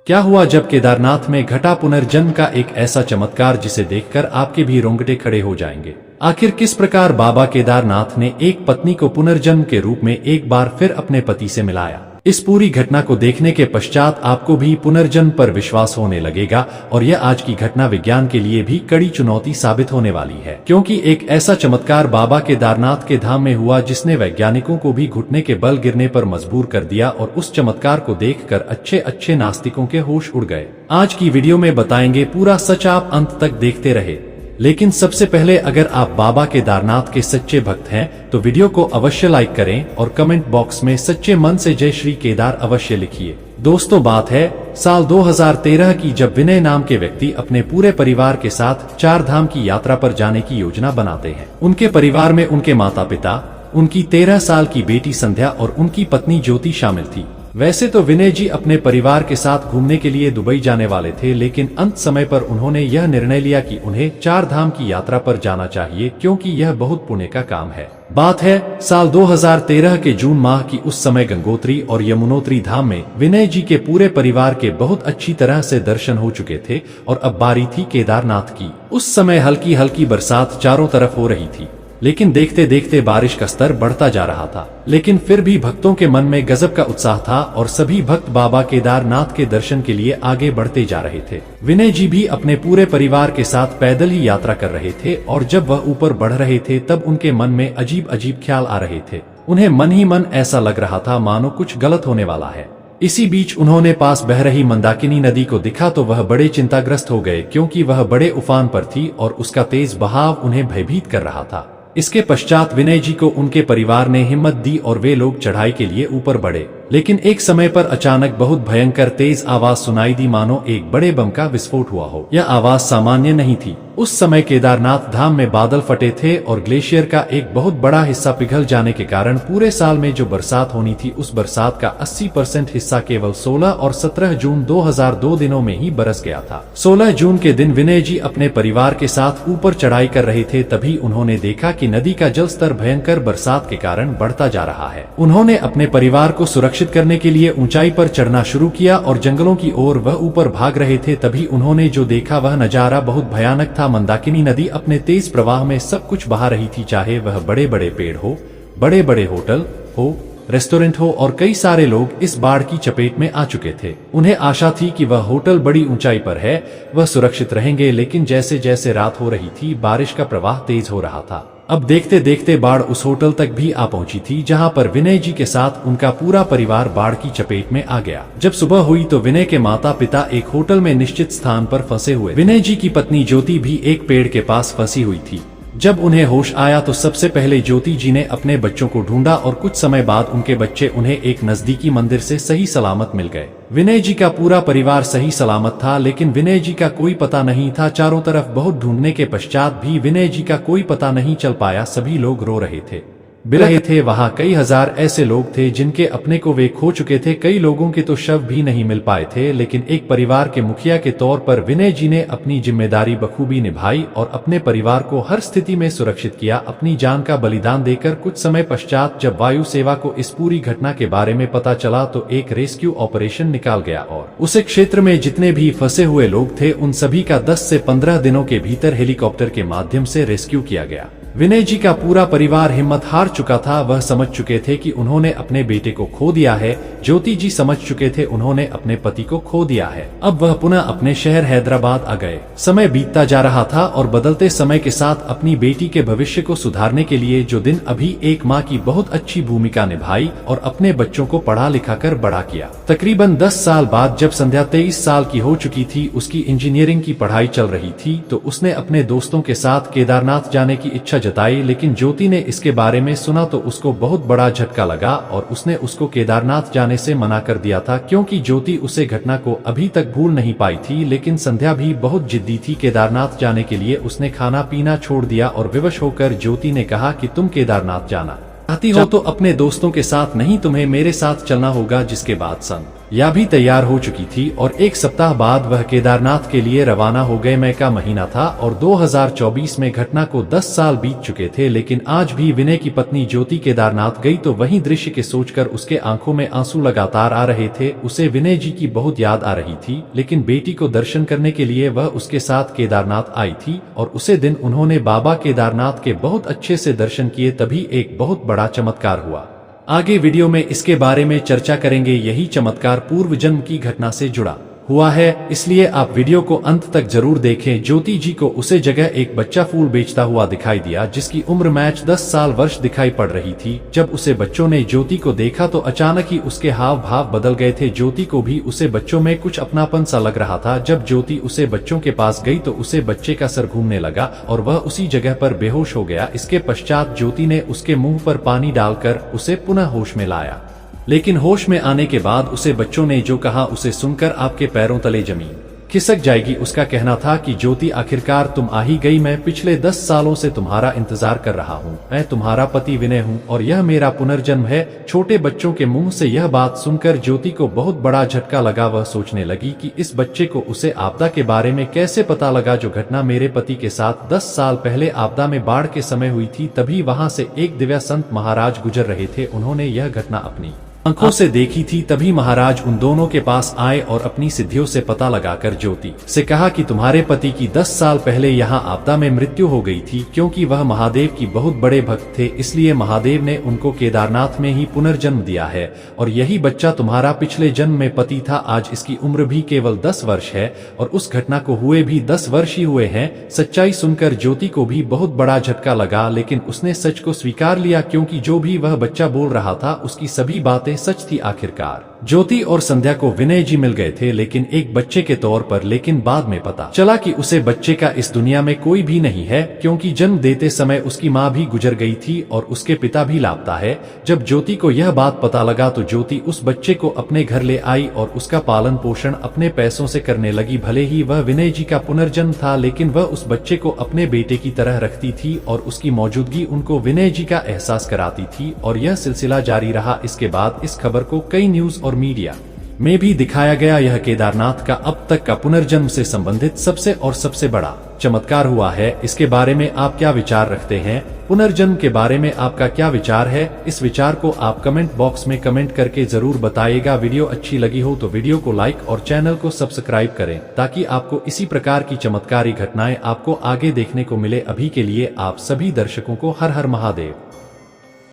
क्या हुआ जब केदारनाथ में घटा पुनर्जन्म का एक ऐसा चमत्कार जिसे देखकर आपके भी रोंगटे खड़े हो जाएंगे। आखिर किस प्रकार बाबा केदारनाथ ने एक पत्नी को पुनर्जन्म के रूप में एक बार फिर अपने पति से मिलाया। इस पूरी घटना को देखने के पश्चात आपको भी पुनर्जन्म पर विश्वास होने लगेगा और यह आज की घटना विज्ञान के लिए भी कड़ी चुनौती साबित होने वाली है, क्योंकि एक ऐसा चमत्कार बाबा केदारनाथ के धाम में हुआ जिसने वैज्ञानिकों को भी घुटने के बल गिरने पर मजबूर कर दिया और उस चमत्कार को देखकर अच्छे नास्तिकों के होश उड़ गए। आज की वीडियो में बताएंगे पूरा सच, आप अंत तक देखते रहे। लेकिन सबसे पहले अगर आप बाबा केदारनाथ के सच्चे भक्त हैं तो वीडियो को अवश्य लाइक करें और कमेंट बॉक्स में सच्चे मन से जय श्री केदार अवश्य लिखिए। दोस्तों, बात है साल 2013 की, जब विनय नाम के व्यक्ति अपने पूरे परिवार के साथ 4 धाम की यात्रा पर जाने की योजना बनाते हैं। उनके परिवार में उनके माता पिता, उनकी 13 साल की बेटी संध्या और उनकी पत्नी ज्योति शामिल थी। वैसे तो विनय जी अपने परिवार के साथ घूमने के लिए दुबई जाने वाले थे, लेकिन अंत समय पर उन्होंने यह निर्णय लिया कि उन्हें 4 धाम की यात्रा पर जाना चाहिए, क्योंकि यह बहुत पुण्य का काम है। बात है साल 2013 के जून माह की। उस समय गंगोत्री और यमुनोत्री धाम में विनय जी के पूरे परिवार के बहुत अच्छी तरह से दर्शन हो चुके थे और अब बारी थी केदारनाथ की। उस समय हल्की हल्की बरसात चारों तरफ हो रही थी, लेकिन देखते देखते बारिश का स्तर बढ़ता जा रहा था। लेकिन फिर भी भक्तों के मन में गजब का उत्साह था और सभी भक्त बाबा केदारनाथ के दर्शन के लिए आगे बढ़ते जा रहे थे। विनय जी भी अपने पूरे परिवार के साथ पैदल ही यात्रा कर रहे थे और जब वह ऊपर बढ़ रहे थे तब उनके मन में अजीब अजीब ख्याल आ रहे थे। उन्हें मन ही मन ऐसा लग रहा था मानो कुछ गलत होने वाला है। इसी बीच उन्होंने पास बह रही मंदाकिनी नदी को देखा तो वह बड़े चिंताग्रस्त हो गए, क्योंकि वह बड़े उफान पर थी और उसका तेज बहाव उन्हें भयभीत कर रहा था। इसके पश्चात विनय जी को उनके परिवार ने हिम्मत दी और वे लोग चढ़ाई के लिए ऊपर बढ़े। लेकिन एक समय पर अचानक बहुत भयंकर तेज आवाज सुनाई दी, मानो एक बड़े बम का विस्फोट हुआ हो। यह आवाज सामान्य नहीं थी। उस समय केदारनाथ धाम में बादल फटे थे और ग्लेशियर का एक बहुत बड़ा हिस्सा पिघल जाने के कारण पूरे साल में जो बरसात होनी थी उस बरसात का 80% हिस्सा केवल 16 और 17 जून 2002 दिनों में ही बरस गया था। 16 जून के दिन विनय जी अपने परिवार के साथ ऊपर चढ़ाई कर रहे थे, तभी उन्होंने देखा कि नदी का जल स्तर भयंकर बरसात के कारण बढ़ता जा रहा है। उन्होंने अपने परिवार को सुरक्षित करने के लिए ऊंचाई पर चढ़ना शुरू किया और जंगलों की ओर वह ऊपर भाग रहे थे। तभी उन्होंने जो देखा वह नजारा बहुत भयानक था। मंदाकिनी नदी अपने तेज प्रवाह में सब कुछ बहा रही थी, चाहे वह बड़े बड़े पेड़ हो, बड़े बड़े होटल हो, रेस्टोरेंट हो, और कई सारे लोग इस बाढ़ की चपेट में आ चुके थे। उन्हें आशा थी कि वह होटल बड़ी ऊंचाई पर है, वह सुरक्षित रहेंगे, लेकिन जैसे जैसे रात हो रही थी बारिश का प्रवाह तेज हो रहा था। अब देखते देखते बाढ़ उस होटल तक भी आ पहुंची थी जहां पर विनय जी के साथ उनका पूरा परिवार बाढ़ की चपेट में आ गया। जब सुबह हुई तो विनय के माता पिता एक होटल में निश्चित स्थान पर फंसे हुए। विनय जी की पत्नी ज्योति भी एक पेड़ के पास फंसी हुई थी। जब उन्हें होश आया तो सबसे पहले ज्योति जी ने अपने बच्चों को ढूंढा और कुछ समय बाद उनके बच्चे उन्हें एक नजदीकी मंदिर से सही सलामत मिल गए। विनय जी का पूरा परिवार सही सलामत था, लेकिन विनय जी का कोई पता नहीं था। चारों तरफ बहुत ढूंढने के पश्चात भी विनय जी का कोई पता नहीं चल पाया। सभी लोग रो रहे थे, बिलखे थे। वहां कई हजार ऐसे लोग थे जिनके अपने को वे खो चुके थे। कई लोगों के तो शव भी नहीं मिल पाए थे, लेकिन एक परिवार के मुखिया के तौर पर विनय जी ने अपनी जिम्मेदारी बखूबी निभाई और अपने परिवार को हर स्थिति में सुरक्षित किया, अपनी जान का बलिदान देकर। कुछ समय पश्चात जब वायु सेवा को इस पूरी घटना के बारे में पता चला तो एक रेस्क्यू ऑपरेशन निकाल गया और उस क्षेत्र में जितने भी फंसे हुए लोग थे उन सभी का 10 से 15 दिनों के भीतर हेलीकॉप्टर के माध्यम से रेस्क्यू किया गया। विनय जी का पूरा परिवार हिम्मत हार चुका था। वह समझ चुके थे कि उन्होंने अपने बेटे को खो दिया है। ज्योति जी समझ चुके थे उन्होंने अपने पति को खो दिया है। अब वह पुनः अपने शहर हैदराबाद आ गए। समय बीतता जा रहा था और बदलते समय के साथ अपनी बेटी के भविष्य को सुधारने के लिए जो दिन अभी एक माँ की बहुत अच्छी भूमिका निभाई और अपने बच्चों को पढ़ा लिखा कर बड़ा किया। तकरीबन 10 साल बाद जब संध्या 23 साल की हो चुकी थी, उसकी इंजीनियरिंग की पढ़ाई चल रही थी, तो उसने अपने दोस्तों के साथ केदारनाथ जाने की इच्छा जताई। लेकिन ज्योति ने इसके बारे में सुना तो उसको बहुत बड़ा झटका लगा और उसने उसको केदारनाथ जाने से मना कर दिया था, क्योंकि ज्योति उसे घटना को अभी तक भूल नहीं पाई थी। लेकिन संध्या भी बहुत जिद्दी थी केदारनाथ जाने के लिए। उसने खाना पीना छोड़ दिया और विवश होकर ज्योति ने कहा कि तुम केदारनाथ जाना चाहती हो तो अपने दोस्तों के साथ नहीं, तुम्हें मेरे साथ चलना होगा। जिसके बाद सन या भी तैयार हो चुकी थी और एक सप्ताह बाद वह केदारनाथ के लिए रवाना हो गए। मई का महीना था और 2024 में घटना को 10 साल बीत चुके थे, लेकिन आज भी विनय की पत्नी ज्योति केदारनाथ गई तो वही दृश्य के सोचकर उसके आंखों में आंसू लगातार आ रहे थे। उसे विनय जी की बहुत याद आ रही थी, लेकिन बेटी को दर्शन करने के लिए वह उसके साथ केदारनाथ आई थी और उसे दिन उन्होंने बाबा केदारनाथ के बहुत अच्छे से दर्शन किए। तभी एक बहुत बड़ा चमत्कार हुआ। आगे वीडियो में इसके बारे में चर्चा करेंगे। यही चमत्कार पूर्व जन्म की घटना से जुड़ा हुआ है, इसलिए आप वीडियो को अंत तक जरूर देखें। ज्योति जी को उसे जगह एक बच्चा फूल बेचता हुआ दिखाई दिया, जिसकी उम्र मैच 10 साल वर्ष दिखाई पड़ रही थी। जब उसे बच्चों ने ज्योति को देखा तो अचानक ही उसके हाव भाव बदल गए थे। ज्योति को भी उसे बच्चों में कुछ अपनापन सा लग रहा था। जब ज्योति उसे बच्चों के पास गई तो उसे बच्चे का सर घूमने लगा और वह उसी जगह पर बेहोश हो गया। इसके पश्चात ज्योति ने उसके मुंह पर पानी डालकर उसे पुनः होश में लाया, लेकिन होश में आने के बाद उसे बच्चों ने जो कहा उसे सुनकर आपके पैरों तले जमीन खिसक जाएगी। उसका कहना था कि ज्योति आखिरकार तुम आ ही गई। मैं पिछले 10 सालों से तुम्हारा इंतजार कर रहा हूँ। मैं तुम्हारा पति विनय हूँ और यह मेरा पुनर्जन्म है। छोटे बच्चों के मुंह से यह बात सुनकर ज्योति को बहुत बड़ा झटका लगा। वह सोचने लगी कि इस बच्चे को उसे आपदा के बारे में कैसे पता लगा, जो घटना मेरे पति के साथ 10 साल पहले आपदा में बाढ़ के समय हुई थी। तभी वहां से एक दिव्य संत महाराज गुजर रहे थे। उन्होंने यह घटना अपनी आंखों से देखी थी। तभी महाराज उन दोनों के पास आए और अपनी सिद्धियों से पता लगाकर ज्योति से कहा कि तुम्हारे पति की 10 साल पहले यहाँ आपदा में मृत्यु हो गई थी। क्योंकि वह महादेव की बहुत बड़े भक्त थे, इसलिए महादेव ने उनको केदारनाथ में ही पुनर्जन्म दिया है और यही बच्चा तुम्हारा पिछले जन्म में पति था। आज इसकी उम्र भी केवल 10 वर्ष है और उस घटना को हुए भी 10 वर्ष ही हुए हैं। सच्चाई सुनकर ज्योति को भी बहुत बड़ा झटका लगा, लेकिन उसने सच को स्वीकार लिया, क्योंकि जो भी वह बच्चा बोल रहा था उसकी सभी बातें सच थी। आखिरकार ज्योति और संध्या को विनय जी मिल गए थे, लेकिन एक बच्चे के तौर पर। लेकिन बाद में पता चला कि उसे बच्चे का इस दुनिया में कोई भी नहीं है, क्योंकि जन्म देते समय उसकी माँ भी गुजर गई थी और उसके पिता भी लापता है। जब ज्योति को यह बात पता लगा तो ज्योति उस बच्चे को अपने घर ले आई और उसका पालन पोषण अपने पैसों से करने लगी। भले ही वह विनय जी का पुनर्जन्म था, लेकिन वह उस बच्चे को अपने बेटे की तरह रखती थी और उसकी मौजूदगी उनको विनय जी का एहसास कराती थी और यह सिलसिला जारी रहा। इसके बाद इस खबर को कई न्यूज और मीडिया में भी दिखाया गया। यह केदारनाथ का अब तक का पुनर्जन्म से संबंधित सबसे बड़ा चमत्कार हुआ है। इसके बारे में आप क्या विचार रखते हैं? पुनर्जन्म के बारे में आपका क्या विचार है? इस विचार को आप कमेंट बॉक्स में कमेंट करके जरूर बताइएगा। वीडियो अच्छी लगी हो तो वीडियो को लाइक और चैनल को सब्सक्राइब करें, ताकि आपको इसी प्रकार की चमत्कारी घटनाएं आपको आगे देखने को मिले। अभी के लिए आप सभी दर्शकों को हर हर महादेव।